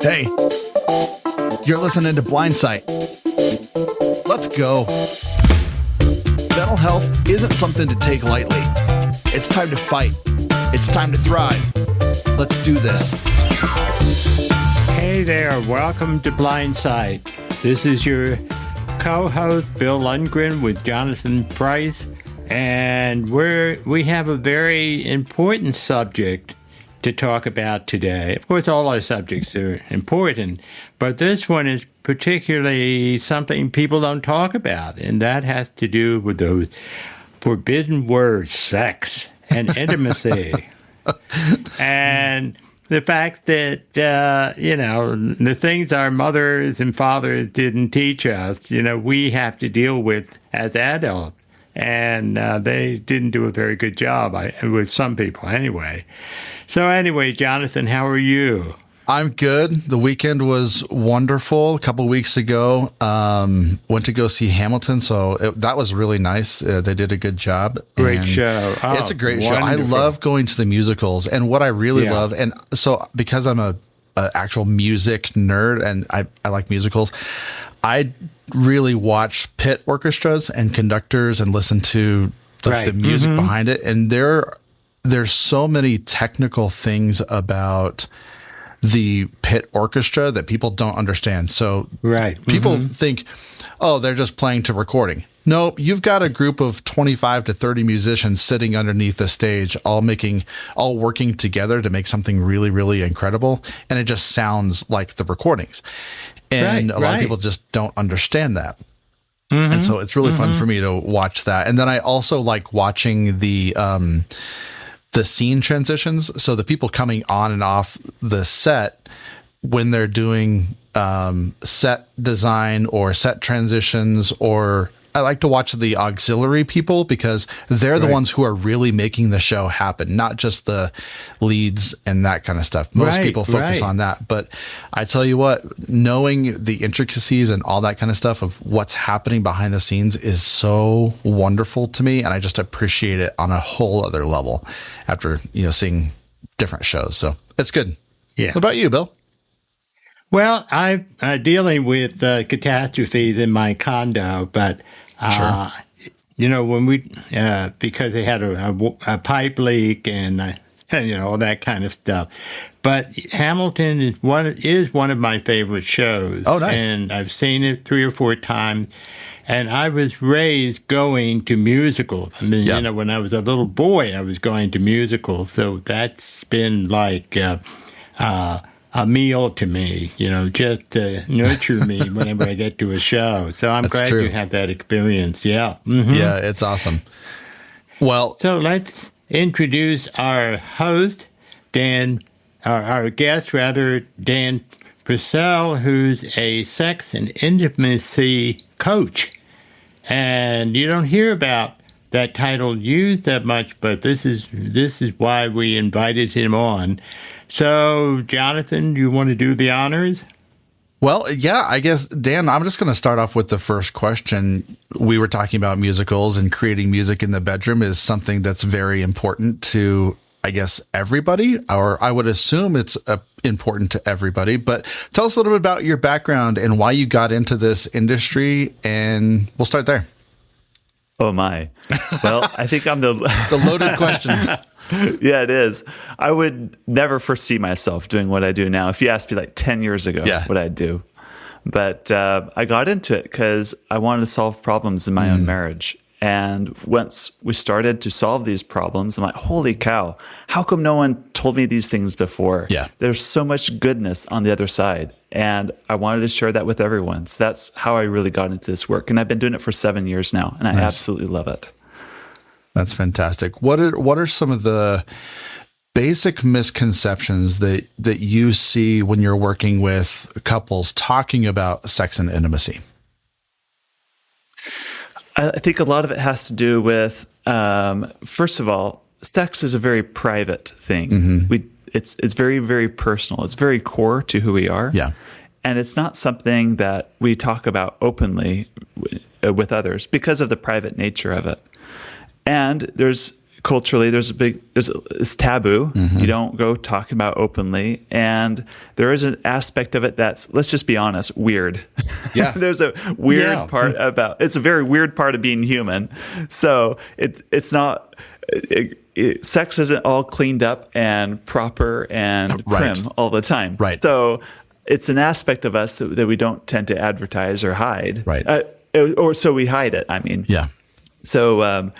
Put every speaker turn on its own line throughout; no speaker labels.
Hey, you're listening to Blindsight. Let's go. Mental health isn't something to take lightly. It's time to fight. It's time to thrive. Let's do this.
Hey there, welcome to Blindsight. This is your co-host Bill Lundgren with Jonathan Price, and we have a very important subject to talk about today. Of course, all our subjects are important, but this one is particularly something people don't talk about, and that has to do with those forbidden words, sex and intimacy. And the fact that, the things our mothers and fathers didn't teach us, we have to deal with as adults. And they didn't do a very good job, with some people anyway. So anyway, Jonathan, how are you?
I'm good. The weekend was wonderful. A couple weeks ago, went to go see Hamilton, so that was really nice. They did a good job.
Great show. Oh,
it's a great
wonderful
show. I love going to the musicals, and what I really love, and so because I'm a actual music nerd and I like musicals, I really watch pit orchestras and conductors and listen to the music behind it, and there's so many technical things about the pit orchestra that people don't understand. So people think, oh, they're just playing to recording. No, you've got a group of 25 to 30 musicians sitting underneath the stage, all working together to make something really, really incredible. And it just sounds like the recordings. And a lot of people just don't understand that. And so it's really fun for me to watch that. And then I also like watching the scene transitions. So the people coming on and off the set when they're doing set design or set transitions, or I like to watch the auxiliary people because they're the ones who are really making the show happen, not just the leads and that kind of stuff. Most people focus on that. But I tell you what, knowing the intricacies and all that kind of stuff of what's happening behind the scenes is so wonderful to me. And I just appreciate it on a whole other level after, seeing different shows. So it's good. Yeah. What about you, Bill?
Well, I'm dealing with catastrophes in my condo, but when we because they had a pipe leak and all that kind of stuff. But Hamilton is one of my favorite shows. Oh, nice! And I've seen it 3 or 4 times. And I was raised going to musicals. I mean, when I was a little boy, I was going to musicals. So that's been like a meal to me, just to nurture me whenever I get to a show. So I'm glad you had that experience. Yeah. Mm-hmm.
Yeah, it's awesome. Well,
so let's introduce our host, our guest, Dan Purcell, who's a sex and intimacy coach. And you don't hear about that title used that much, but this is why we invited him on. So, Jonathan, you want to do the honors?
Well, yeah, I guess, Dan, I'm just going to start off with the first question. We were talking about musicals, and creating music in the bedroom is something that's very important to, I guess, everybody, or I would assume it's important to everybody. But tell us a little bit about your background and why you got into this industry, and we'll start there.
Oh, my. Well, I think I'm the
loaded question.
Yeah, it is. I would never foresee myself doing what I do now. If you asked me like 10 years ago what I'd do. But I got into it because I wanted to solve problems in my own marriage. And once we started to solve these problems, I'm like, holy cow, how come no one told me these things before?
Yeah.
There's so much goodness on the other side. And I wanted to share that with everyone. So that's how I really got into this work. And I've been doing it for 7 years now, and I absolutely love it.
That's fantastic. What are some of the basic misconceptions that you see when you're working with couples talking about sex and intimacy?
I think a lot of it has to do with, first of all, sex is a very private thing. Mm-hmm. It's very, very personal. It's very core to who we are.
Yeah.
And it's not something that we talk about openly with others because of the private nature of it. And there's culturally, it's taboo. You don't go talking about openly, and there is an aspect of it that's, let's just be honest, weird.
Yeah,
there's a weird part about it's a very weird part of being human. So it's not. Sex isn't all cleaned up and proper and prim all the time.
Right.
So it's an aspect of us that we don't tend to advertise or hide.
Right.
Or so we hide it. I mean.
Yeah.
So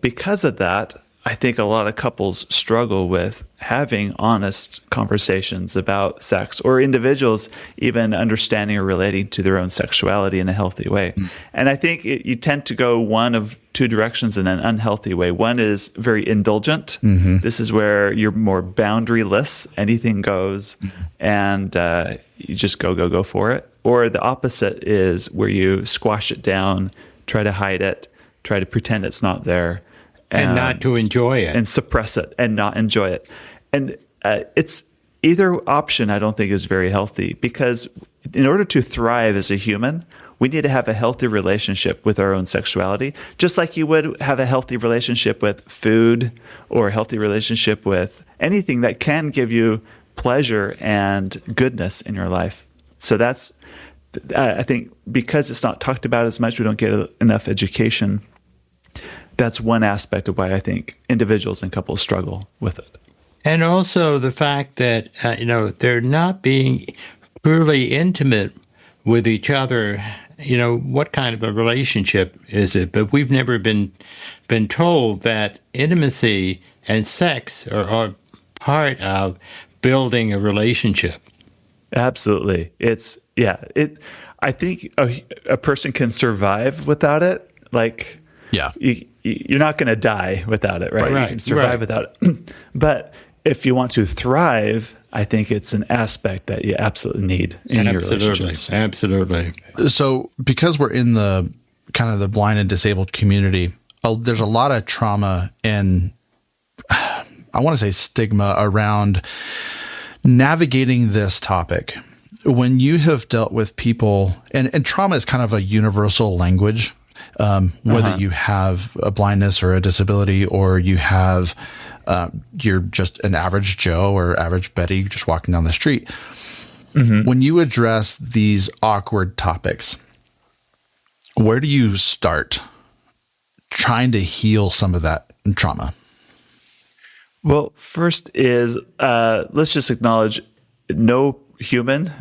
because of that, I think a lot of couples struggle with having honest conversations about sex, or individuals even understanding or relating to their own sexuality in a healthy way. And I think you tend to go one of two directions in an unhealthy way. One is very indulgent. This is where you're more boundaryless, anything goes, and you just go for it. Or the opposite is where you squash it down, try to hide it, try to pretend it's not there.
And not to enjoy it.
And suppress it and not enjoy it. And it's either option I don't think is very healthy, because in order to thrive as a human, we need to have a healthy relationship with our own sexuality, just like you would have a healthy relationship with food or a healthy relationship with anything that can give you pleasure and goodness in your life. So that's, I think, because it's not talked about as much, we don't get enough education. That's one aspect of why I think individuals and couples struggle with it.
And also the fact that, they're not being truly intimate with each other. What kind of a relationship is it? But we've never been told that intimacy and sex are part of building a relationship.
Absolutely. I think a person can survive without it. Like,
yeah.
You're not going to die without it, right? You can survive without it. But if you want to thrive, I think it's an aspect that you absolutely need in your relationships.
Absolutely.
So because we're in the kind of the blind and disabled community, there's a lot of trauma and I want to say stigma around navigating this topic. When you have dealt with people, and trauma is kind of a universal language, whether you have a blindness or a disability, or you have, you're just an average Joe or average Betty just walking down the street. When you address these awkward topics, where do you start trying to heal some of that trauma?
Well, first is, let's just acknowledge no human,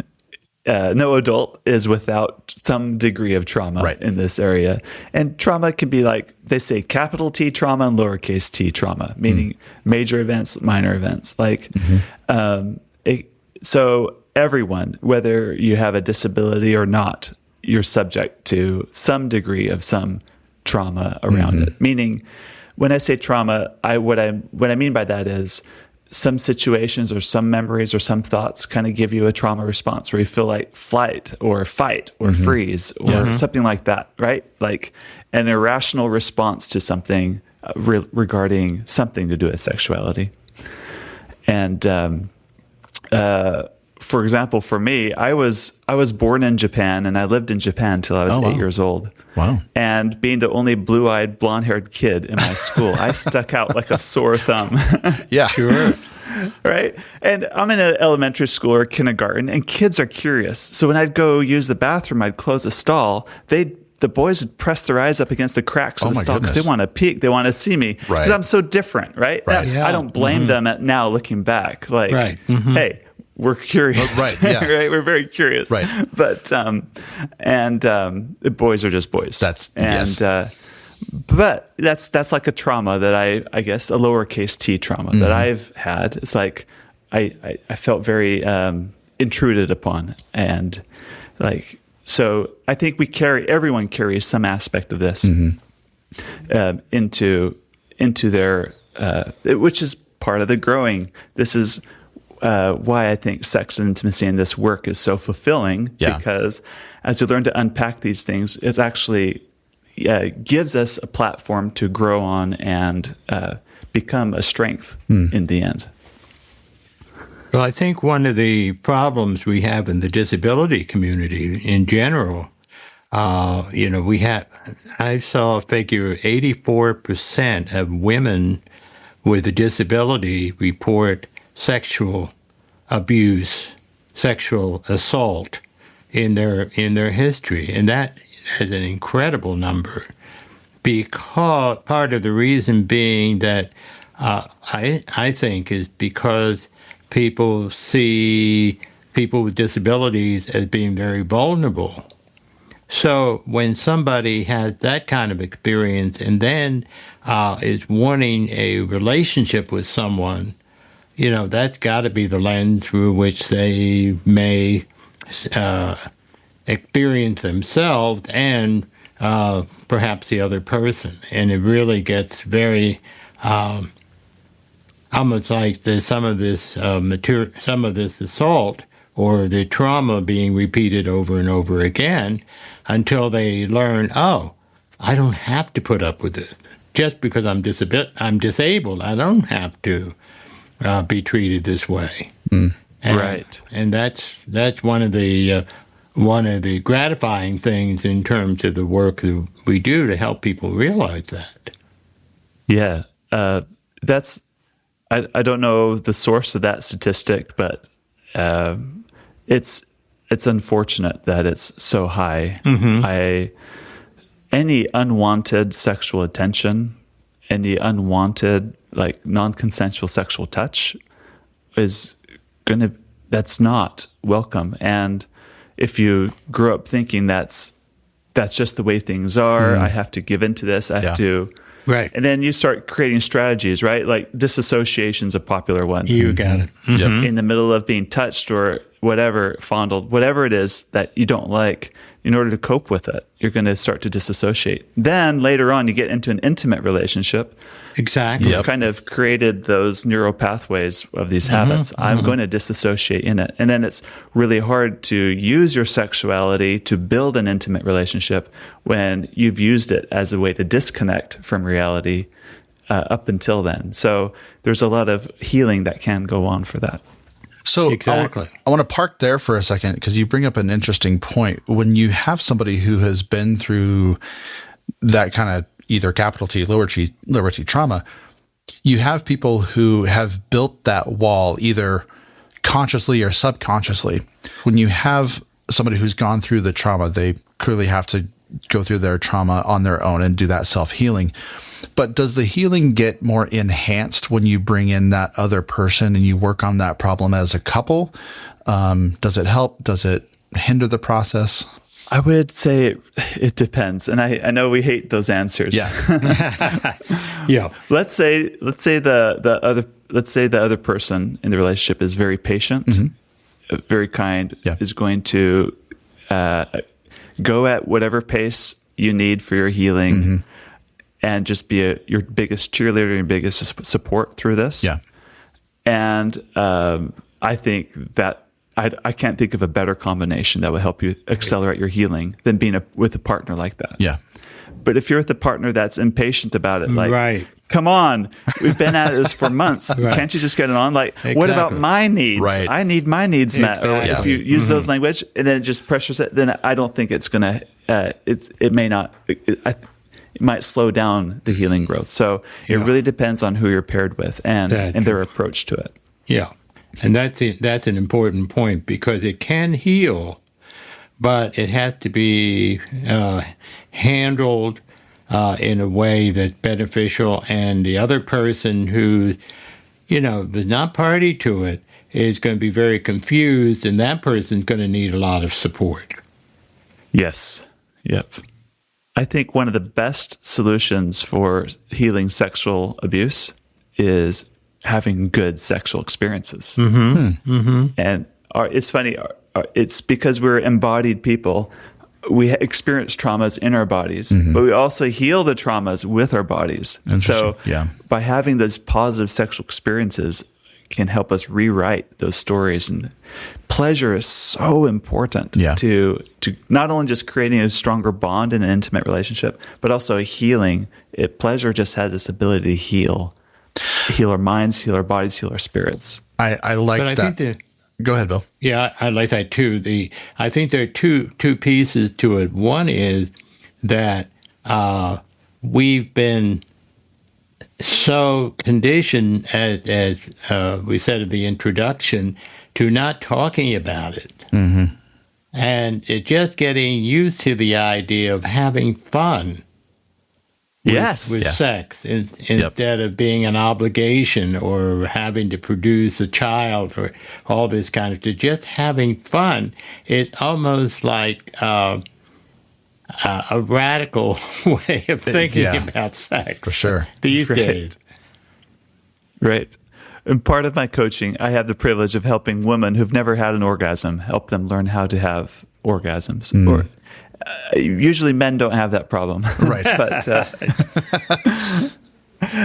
no adult is without some degree of trauma in this area. And trauma can be like, they say capital T trauma and lowercase t trauma, meaning major events, minor events. Like, so everyone, whether you have a disability or not, you're subject to some degree of some trauma around it. Meaning, when I say trauma, what I mean by that is some situations or some memories or some thoughts kind of give you a trauma response where you feel like flight or fight or freeze or something like that, right? Like an irrational response to something regarding something to do with sexuality. And for example, for me, I was born in Japan and I lived in Japan till I was 8 years old.
Wow.
And being the only blue-eyed, blonde-haired kid in my school, I stuck out like a sore thumb.
Yeah, sure.
Right? And I'm in an elementary school or kindergarten, and kids are curious. So when I'd go use the bathroom, I'd close a stall. The boys would press their eyes up against the cracks of the stall because they want to peek. They want to see me because I'm so different, right? I don't blame them now looking back. Like, hey, we're curious,
right? Yeah.
We're very curious,
right?
But the boys are just boys. But that's like a trauma that I guess a lowercase t trauma that I've had. It's like I felt very intruded upon, and like so I think everyone carries some aspect of this into their which is part of the growing. This is why I think sex and intimacy in this work is so fulfilling, because as we learn to unpack these things, it actually gives us a platform to grow on and become a strength in the end.
Well, I think one of the problems we have in the disability community in general I saw a figure 84% of women with a disability report sexual abuse, sexual assault in their history, and that is an incredible number. Because part of the reason being that I think is because people see people with disabilities as being very vulnerable. So when somebody has that kind of experience and then is wanting a relationship with someone, that's got to be the lens through which they may experience themselves and perhaps the other person. And it really gets very almost like there's some of this assault or the trauma being repeated over and over again until they learn, oh, I don't have to put up with this. Just because I'm disabled, I don't have to be treated this way.
Right.
And that's one of the gratifying things in terms of the work that we do to help people realize that.
Yeah. That's, I don't know the source of that statistic, but it's unfortunate that it's so high. Any unwanted sexual attention, any unwanted, like non-consensual sexual touch that's not welcome. And if you grow up thinking that's just the way things are, I have to give into this, I have to.
Right.
And then you start creating strategies, right? Like disassociation's a popular one.
You got it.
In the middle of being touched or whatever, fondled, whatever it is that you don't like, in order to cope with it, you're going to start to disassociate. Then later on, you get into an intimate relationship.
Exactly.
You've kind of created those neural pathways of these habits. I'm going to disassociate in it. And then it's really hard to use your sexuality to build an intimate relationship when you've used it as a way to disconnect from reality up until then. So there's a lot of healing that can go on for that.
So
exactly.
I want to park there for a second because you bring up an interesting point. When you have somebody who has been through that kind of either capital T, lower T trauma, you have people who have built that wall either consciously or subconsciously. When you have somebody who's gone through the trauma, they clearly have to go through their trauma on their own and do that self-healing. But does the healing get more enhanced when you bring in that other person and you work on that problem as a couple? Does it help? Does it hinder the process?
I would say it depends. And I know we hate those answers.
Yeah.
Yeah.
Let's say the other person in the relationship is very patient, very kind, is going to go at whatever pace you need for your healing and just be your biggest cheerleader, your biggest support through this.
Yeah.
And I think that I can't think of a better combination that will help you accelerate your healing than being with a partner like that.
Yeah.
But if you're with a partner that's impatient about it, like,
right.
Come on, we've been at this for months.
Right.
Can't you just get it on? Like,
Exactly.
What about my needs?
Right.
I need my needs met. Or
Exactly.
if you use those language and then it just pressures it, then I don't think it's going to, it may not, it might slow down the healing growth. So it really depends on who you're paired with and their approach to it.
Yeah. And that's an important point because it can heal, but it has to be handled in a way that's beneficial, and the other person who, was not party to it is going to be very confused, and that person's going to need a lot of support.
Yes. Yep. I think one of the best solutions for healing sexual abuse is having good sexual experiences. And it's funny, it's because we're embodied people. We experience traumas in our bodies, but we also heal the traumas with our bodies. So by having those positive sexual experiences can help us rewrite those stories. And pleasure is so important to not only just creating a stronger bond in an intimate relationship, but also healing. Pleasure just has this ability to heal our minds, heal our bodies, heal our spirits.
I like that. Go ahead, Bill.
Yeah, I like that too. I think there are two pieces to it. One is that we've been so conditioned, as we said at the introduction, to not talking about it. Mm-hmm. And it just getting used to the idea of having fun with sex instead of being an obligation or having to produce a child or all this kind of stuff. Just having fun is almost like a radical way of thinking about sex.
For sure.
These days.
Right. And part of my coaching, I have the privilege of helping women who've never had an orgasm, help them learn how to have orgasms. Or usually men don't have that problem.
Right.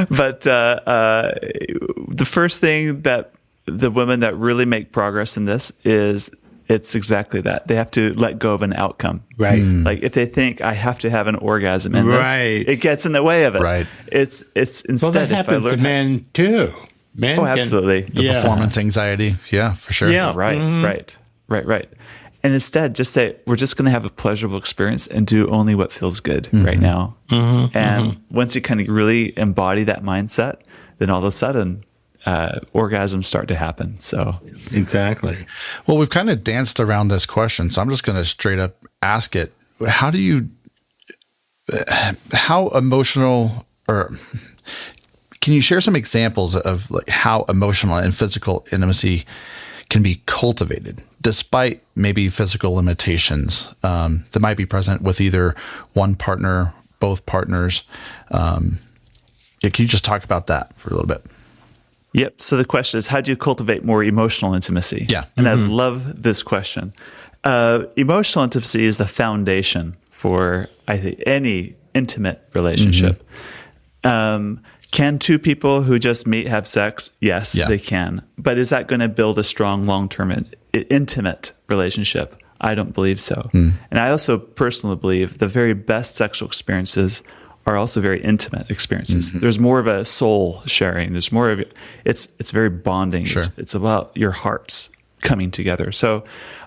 But the first thing that the women that really make progress in this is it's exactly that. They have to let go of an outcome.
Right.
Like if they think I have to have an orgasm in this, it gets in the way of it.
Right.
It's instead.
Well, that happens to men too. Men
absolutely.
The performance anxiety. Yeah, for sure.
Yeah.
Right. And instead, just say, we're just going to have a pleasurable experience and do only what feels good right now. And once you kind of really embody that mindset, then all of a sudden, orgasms start to happen. So
exactly.
Well, we've kind of danced around this question, so I'm just going to straight up ask it. How emotional, or can you share some examples of like how emotional and physical intimacy can be cultivated despite maybe physical limitations that might be present with either one partner, both partners? Can you just talk about that for a little bit?
Yep. So the question is, how do you cultivate more emotional intimacy?
Yeah.
And I love this question. Emotional intimacy is the foundation for, I think, any intimate relationship. Can two people who just meet have sex? Yes, they can. But is that going to build a strong, long-term, intimate relationship? I don't believe so. And I also personally believe the very best sexual experiences are also very intimate experiences. There's more of a soul sharing. There's more of it's very bonding.
Sure.
It's about your hearts coming together. So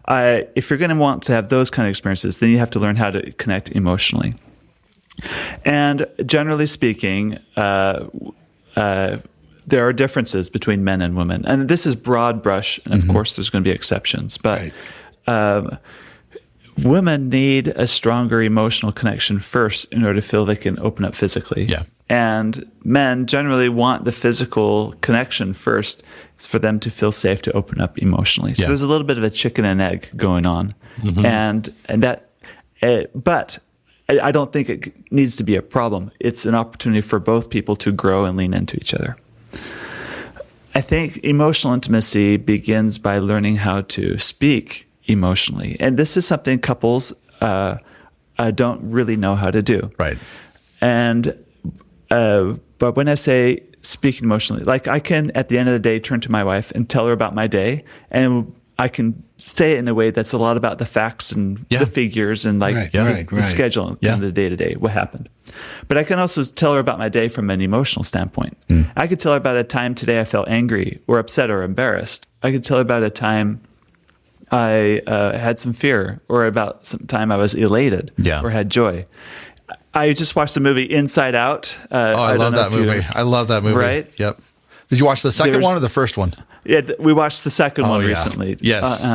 if you're going to want to have those kind of experiences, then you have to learn how to connect emotionally. And generally speaking, there are differences between men and women. And this is broad brush, and of course there's going to be exceptions. But women need a stronger emotional connection first in order to feel they can open up physically.
Yeah.
And men generally want the physical connection first for them to feel safe to open up emotionally. So there's a little bit of a chicken and egg going on. And that, but I don't think it needs to be a problem. It's an opportunity for both people to grow and lean into each other. I think emotional intimacy begins by learning how to speak emotionally. And this is something couples don't really know how to do.
Right.
And but when I say speaking emotionally, like I can, at the end of the day, turn to my wife and tell her about my day, and I can say it in a way that's a lot about the facts and the figures and like the schedule and the day-to-day, what happened. But I can also tell her about my day from an emotional standpoint. I could tell her about a time today I felt angry or upset or embarrassed. I could tell her about a time I had some fear, or about some time I was elated or had joy. I just watched the movie Inside Out.
I love that movie. I love that movie.
Right?
Yep. Did you watch the second one or the first one?
Yeah, we watched the second one recently.
Yes.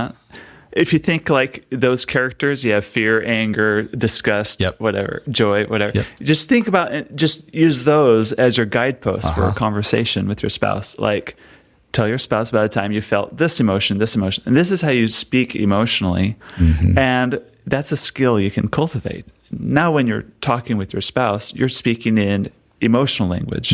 If you think like those characters, you have fear, anger, disgust, whatever, joy, whatever. Just think about, just use those as your guideposts for a conversation with your spouse. Like, tell your spouse about a time you felt this emotion. And this is how you speak emotionally. And that's a skill you can cultivate. Now, when you're talking with your spouse, you're speaking in emotional language.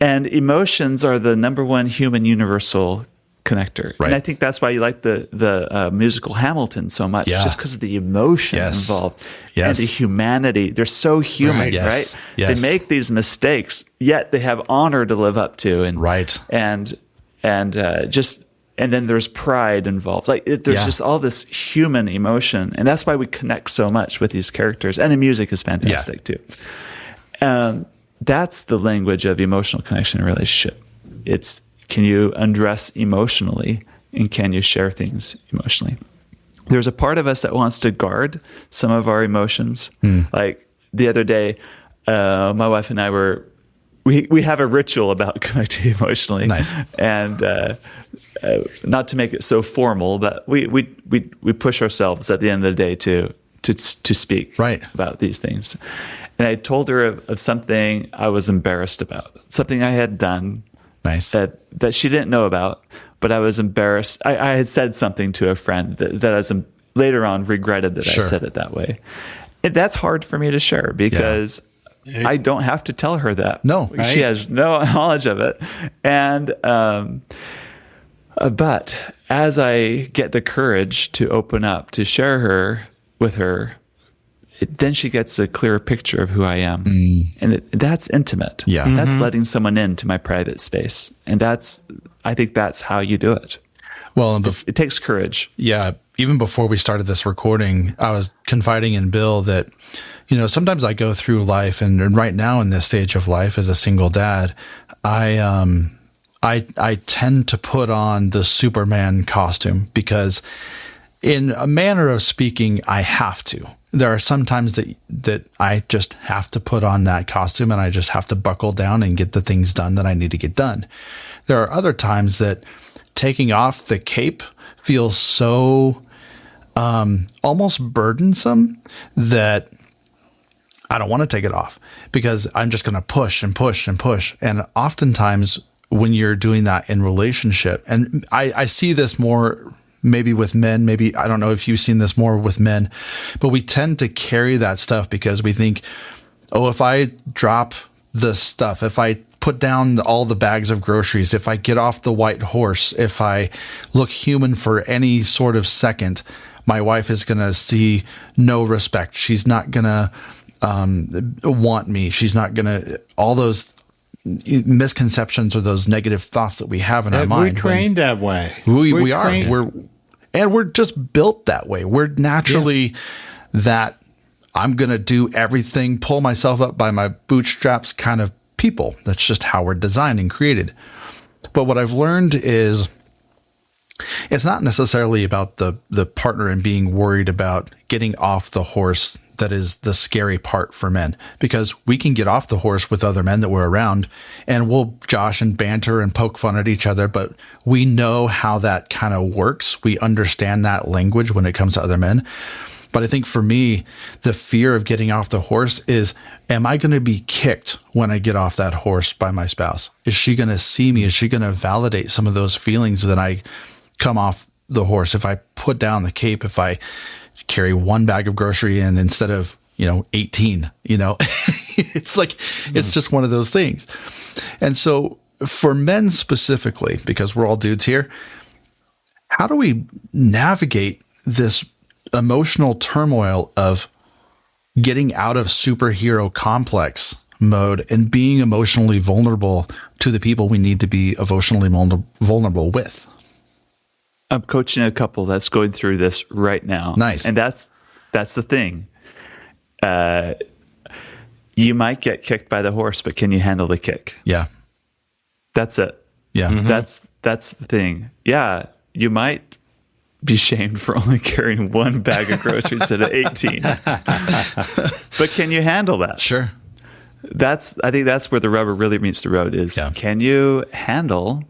And emotions are the number one human universal connector.
Right.
And I think that's why you like the musical Hamilton so much, just because of the emotion involved and the humanity. They're so human, right? They make these mistakes, yet they have honor to live up to. And and then there's pride involved. Like there's just all this human emotion, and that's why we connect so much with these characters. And the music is fantastic too. That's the language of emotional connection in a relationship. It's, can you undress emotionally And can you share things emotionally? There's a part of us that wants to guard some of our emotions. Like the other day, my wife and I we have a ritual about connecting emotionally.
Nice.
And not to make it so formal, but we push ourselves at the end of the day to speak about these things. And I told her of something I was embarrassed about, something I had done that she didn't know about, but I was embarrassed. I had said something to a friend that I was later on regretted that I said it that way. And that's hard for me to share because I don't have to tell her that.
No.
She has no knowledge of it. And but as I get the courage to open up, to share with her, then she gets a clearer picture of who I am. And that's intimate.
Yeah.
That's letting someone into my private space. And I think that's how you do it.
Well, and
it takes courage.
Yeah. Even before we started this recording, I was confiding in Bill that, sometimes I go through life, and right now in this stage of life as a single dad, I tend to put on the Superman costume because, in a manner of speaking, I have to. There are some times that I just have to put on that costume and I just have to buckle down and get the things done that I need to get done. There are other times that taking off the cape feels so almost burdensome that I don't want to take it off because I'm just going to push and push and push. And oftentimes when you're doing that in relationship, and I see this more maybe with men, maybe, I don't know if you've seen this more with men, but we tend to carry that stuff because we think, oh, if I drop this stuff, if I put down all the bags of groceries, if I get off the white horse, if I look human for any sort of second, my wife is going to see no respect. She's not going to want me. She's not going to, all those misconceptions or those negative thoughts that we have in our mind.
We're trained that way.
We are. We're just built that way. We're naturally that I'm going to do everything, pull myself up by my bootstraps kind of people. That's just how we're designed and created. But what I've learned is it's not necessarily about the partner and being worried about getting off the horse that is the scary part for men, because we can get off the horse with other men that we're around and we'll josh and banter and poke fun at each other, but we know how that kind of works. We understand that language when it comes to other men. But I think for me, the fear of getting off the horse is, am I going to be kicked when I get off that horse by my spouse? Is she going to see me? Is she going to validate some of those feelings that I come off the horse? If I put down the cape, if I carry one bag of grocery in instead of, 18, it's like, it's just one of those things. And so for men specifically, because we're all dudes here, how do we navigate this emotional turmoil of getting out of superhero complex mode and being emotionally vulnerable to the people we need to be emotionally vulnerable with?
I'm coaching a couple that's going through this right now.
Nice.
And that's the thing. You might get kicked by the horse, but can you handle the kick?
Yeah.
That's it.
Yeah.
Mm-hmm. That's the thing. Yeah. You might be shamed for only carrying one bag of groceries instead of 18. But can you handle that?
Sure.
I think that's where the rubber really meets the road is, can you handle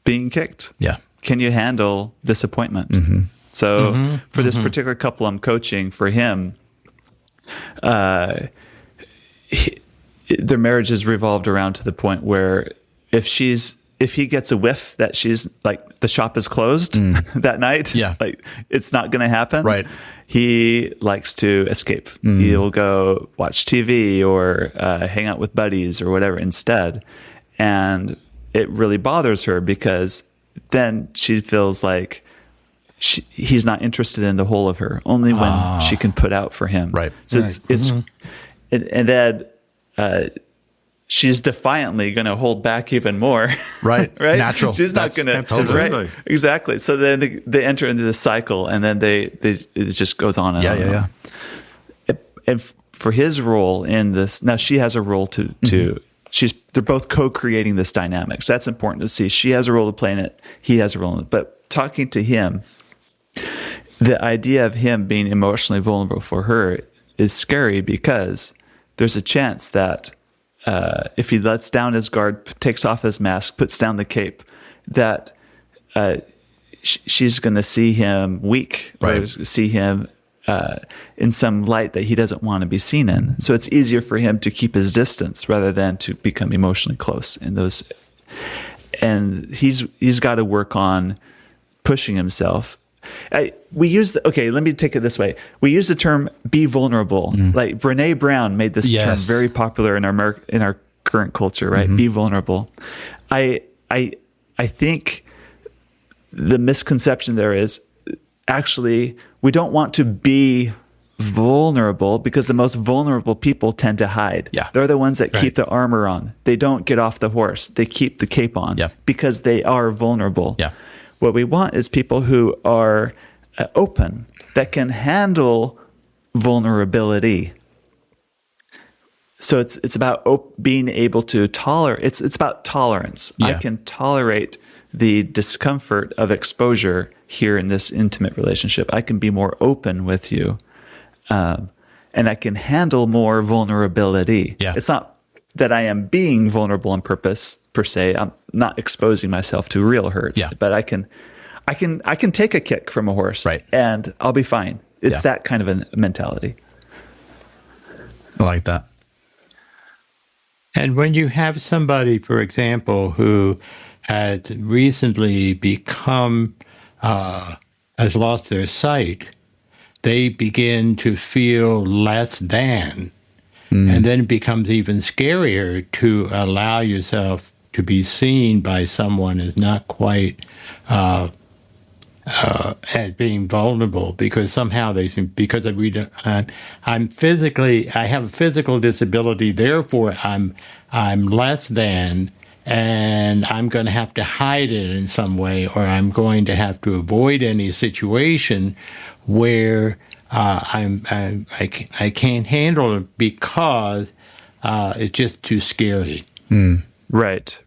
being kicked?
Yeah.
Can you handle disappointment? Mm-hmm. So for this particular couple I'm coaching, for him, their marriage is revolved around to the point where if he gets a whiff that she's like the shop is closed that night, like it's not going to happen.
Right.
He likes to escape. He'll go watch TV or hang out with buddies or whatever instead. And it really bothers her because then she feels like he's not interested in the whole of her, only when she can put out for him.
Right.
So it's and then she's defiantly going to hold back even more.
Right.
Right.
Natural.
She's not going to.
Totally.
Right. Exactly. So then they enter into this cycle, and then it just goes on and on. And on. And for his role in this, now she has a role to they're both co-creating this dynamic. So that's important to see. She has a role to play in it. He has a role in it. But talking to him, the idea of him being emotionally vulnerable for her is scary because there's a chance that if he lets down his guard, takes off his mask, puts down the cape, that she's going to see him weak, or see him in some light that he doesn't want to be seen in. So it's easier for him to keep his distance rather than to become emotionally close in those. And he's got to work on pushing himself. Let me take it this way. We use the term "be vulnerable." Like Brene Brown made this term very popular in our current culture, right? Be vulnerable. I think the misconception there is actually we don't want to be vulnerable because the most vulnerable people tend to hide.
Yeah.
They're the ones that keep the armor on. They don't get off the horse. They keep the cape on because they are vulnerable.
Yeah.
What we want is people who are open, that can handle vulnerability. So it's about being able to tolerate. It's about tolerance.
Yeah.
I can tolerate the discomfort of exposure here in this intimate relationship. I can be more open with you, and I can handle more vulnerability.
Yeah.
It's not that I am being vulnerable on purpose per se. I'm not exposing myself to real hurt.
Yeah.
But I can take a kick from a horse, and I'll be fine. It's that kind of a mentality.
I like that.
And when you have somebody, for example, who had recently has lost their sight, they begin to feel less than. And then it becomes even scarier to allow yourself to be seen by someone as not quite as being vulnerable, because somehow they seem, because I have a physical disability, therefore I'm less than, and I'm going to have to hide it in some way, or I'm going to have to avoid any situation where I can't handle it because it's just too scary.
Right.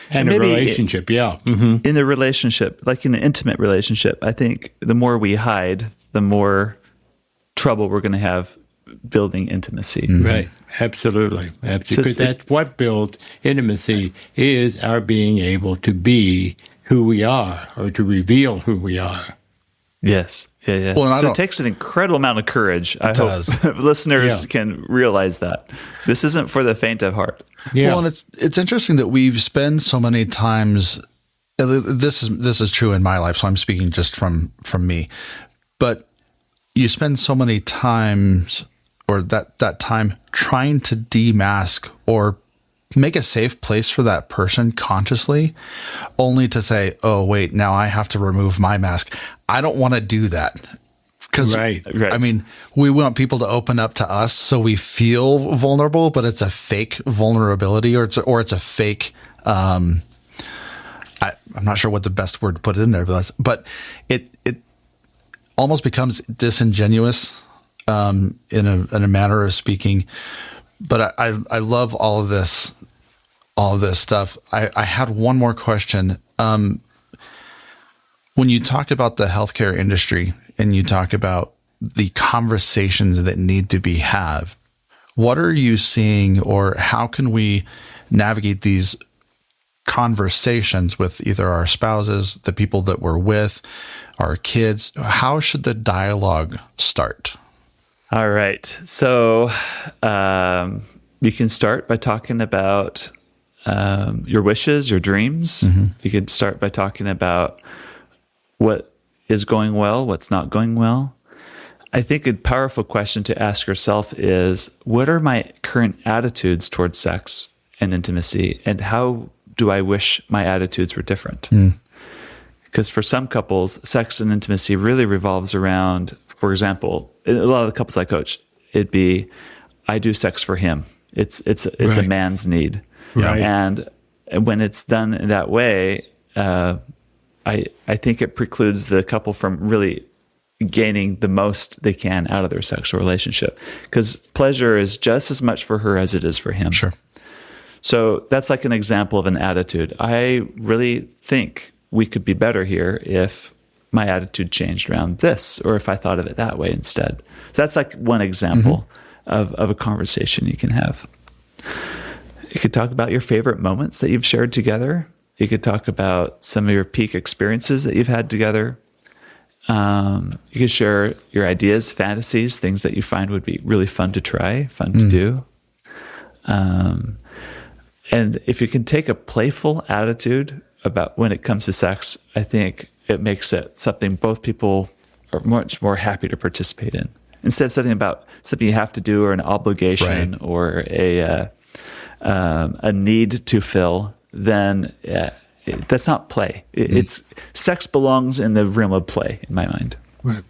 And a relationship,
in the relationship, like in an intimate relationship, I think the more we hide, the more trouble we're going to have building intimacy.
Right. Absolutely. Because that's what builds intimacy, is our being able to be who we are, or to reveal who we are.
Yes. Yeah. Well, so it takes an incredible amount of courage. I hope listeners can realize that. This isn't for the faint of heart.
Yeah. Well, and it's interesting that we spend so many times. This is true in my life, so I'm speaking just from me. But you spend so many times, or that time, trying to demask or make a safe place for that person consciously, only to say, "Oh, wait, now I have to remove my mask." I don't want to do that. Because, I mean, we want people to open up to us so we feel vulnerable, but it's a fake vulnerability, or it's a fake. I'm not sure what the best word to put it in there, but it almost becomes disingenuous in a manner of speaking. But I love all of this stuff. I had one more question. When you talk about the healthcare industry and you talk about the conversations that need to be had, what are you seeing, or how can we navigate these conversations with either our spouses, the people that we're with, our kids? How should the dialogue start?
All right. So you can start by talking about your wishes, your dreams. You could start by talking about what is going well, what's not going well. I think a powerful question to ask yourself is, what are my current attitudes towards sex and intimacy, and how do I wish my attitudes were different? Because for some couples, sex and intimacy really revolves around, for example, a lot of the couples I coach, it'd be, I do sex for him. It's a man's need.
Right.
And when it's done in that way, I think it precludes the couple from really gaining the most they can out of their sexual relationship, because pleasure is just as much for her as it is for him.
Sure.
So that's like an example of an attitude. I really think we could be better here if my attitude changed around this, or if I thought of it that way instead. So that's like one example of a conversation you can have. You could talk about your favorite moments that you've shared together. You could talk about some of your peak experiences that you've had together. You could share your ideas, fantasies, things that you find would be really fun to try, fun to do. And if you can take a playful attitude about when it comes to sex, I think it makes it something both people are much more happy to participate in. Instead of something you have to do, or an obligation, or a need to fill, then that's not play. It's sex belongs in the realm of play, in my mind.
Right.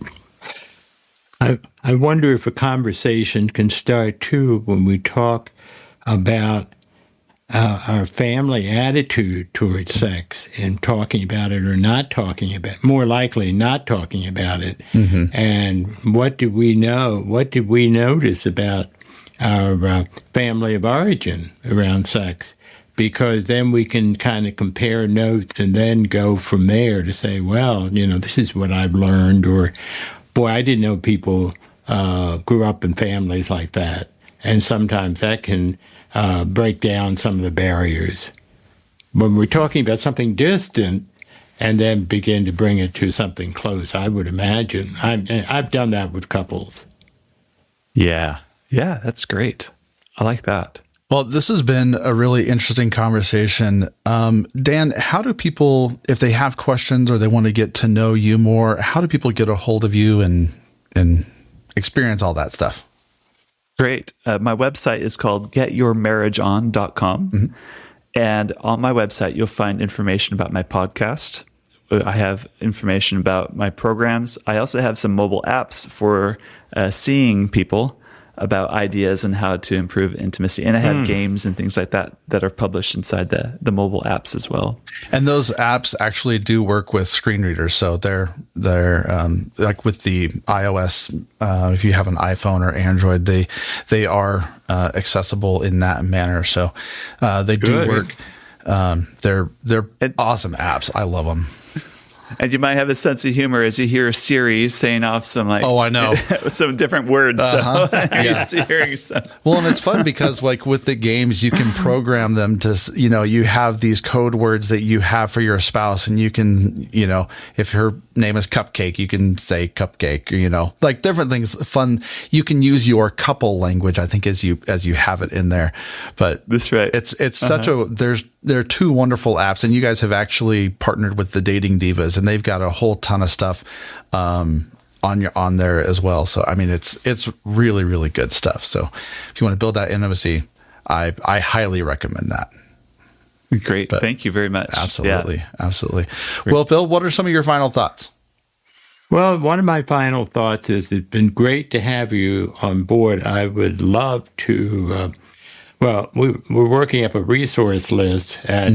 I wonder if a conversation can start too when we talk about our family attitude towards sex, and talking about it or not talking about it, more likely not talking about it. And what did we know? What did we notice about our family of origin around sex? Because then we can kind of compare notes and then go from there to say, well, this is what I've learned, or, boy, I didn't know people grew up in families like that. And sometimes that can break down some of the barriers. When we're talking about something distant and then begin to bring it to something close, I would imagine. I've done that with couples.
Yeah, that's great. I like that.
Well, this has been a really interesting conversation. Dan, how do people, if they have questions or they want to get to know you more, how do people get a hold of you and experience all that stuff?
Great. My website is called getyourmarriageon.com. And on my website, you'll find information about my podcast. I have information about my programs. I also have some mobile apps for seeing people about ideas and how to improve intimacy. And I have games and things like that that are published inside the mobile apps as well. And
those apps actually do work with screen readers. So they're like with the iOS, if you have an iPhone or Android, they are accessible in that manner. So they do work. They're awesome apps. I love them.
And you might have a sense of humor as you hear Siri saying off some
I know
some different words. So I'm used to hearing some.
Well, and it's fun because like with the games, you can program them to, you have these code words that you have for your spouse, and you can, if her name is Cupcake, you can say Cupcake, like different things. Fun. You can use your couple language, I think, as you have it in there. But
that's right.
It's such there are two wonderful apps, and you guys have actually partnered with the Dating Divas, and they've got a whole ton of stuff on there as well. So I mean, it's really, really good stuff. So if you want to build that intimacy, I highly recommend that.
Great. Thank you very much.
Absolutely. Yeah. Absolutely. Great. Well, Bill, what are some of your final thoughts?
Well, one of my final thoughts is it's been great to have you on board. I would love to, we're working up a resource list at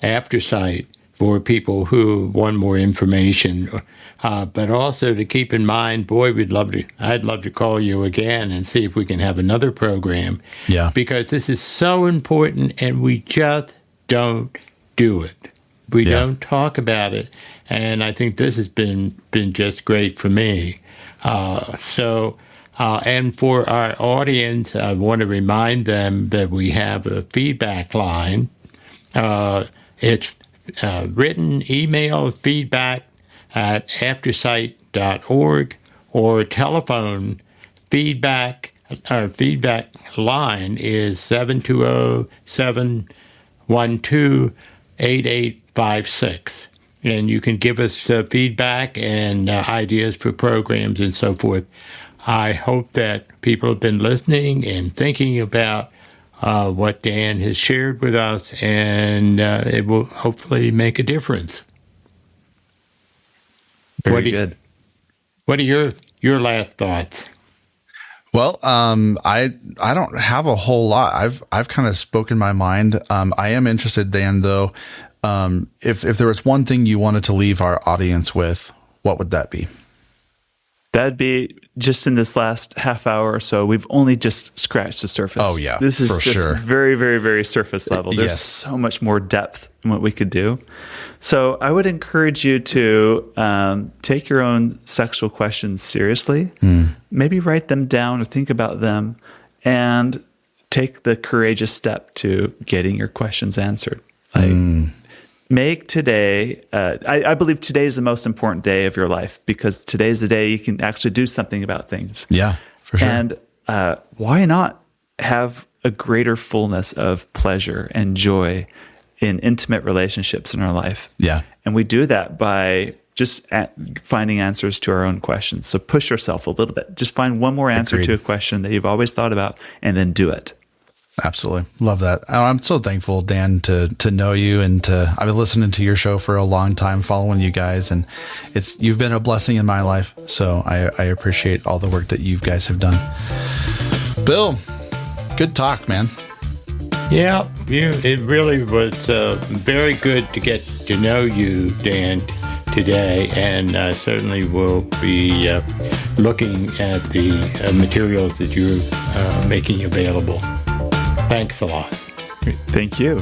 Aftersight for people who want more information, but also to keep in mind, boy, I'd love to call you again and see if we can have another program.
Yeah.
Because this is so important, and we just don't do it. We don't talk about it, and I think this has been just great for me. And for our audience, I want to remind them that we have a feedback line. It's written email feedback at aftersight.org, or telephone feedback. Our feedback line is 720-712-8856. And you can give us feedback and ideas for programs and so forth. I hope that people have been listening and thinking about what Dan has shared with us, and it will hopefully make a difference.
Very good.
What are your last thoughts?
Well, I don't have a whole lot. I've kind of spoken my mind. I am interested, Dan, though. If there was one thing you wanted to leave our audience with, what would that be?
That'd be just in this last half hour or so, we've only just scratched the surface.
Oh, yeah,
this is
for
just
sure.
very, very, very surface level. There's so much more depth in what we could do. So I would encourage you to take your own sexual questions seriously. Maybe write them down or think about them, and take the courageous step to getting your questions answered. Make today, I believe today is the most important day of your life, because today is the day you can actually do something about things.
Yeah, for sure.
And why not have a greater fullness of pleasure and joy in intimate relationships in our life?
Yeah.
And we do that by just finding answers to our own questions. So push yourself a little bit. Just find one more answer to a question that you've always thought about, and then do it.
Absolutely. Love that. I'm so thankful, Dan, to know you, and I've been listening to your show for a long time, following you guys, and you've been a blessing in my life. So I appreciate all the work that you guys have done. Bill, good talk, man.
Yeah, it really was very good to get to know you, Dan, today, and certainly will be looking at the materials that you're making available. Thanks a lot.
Thank you.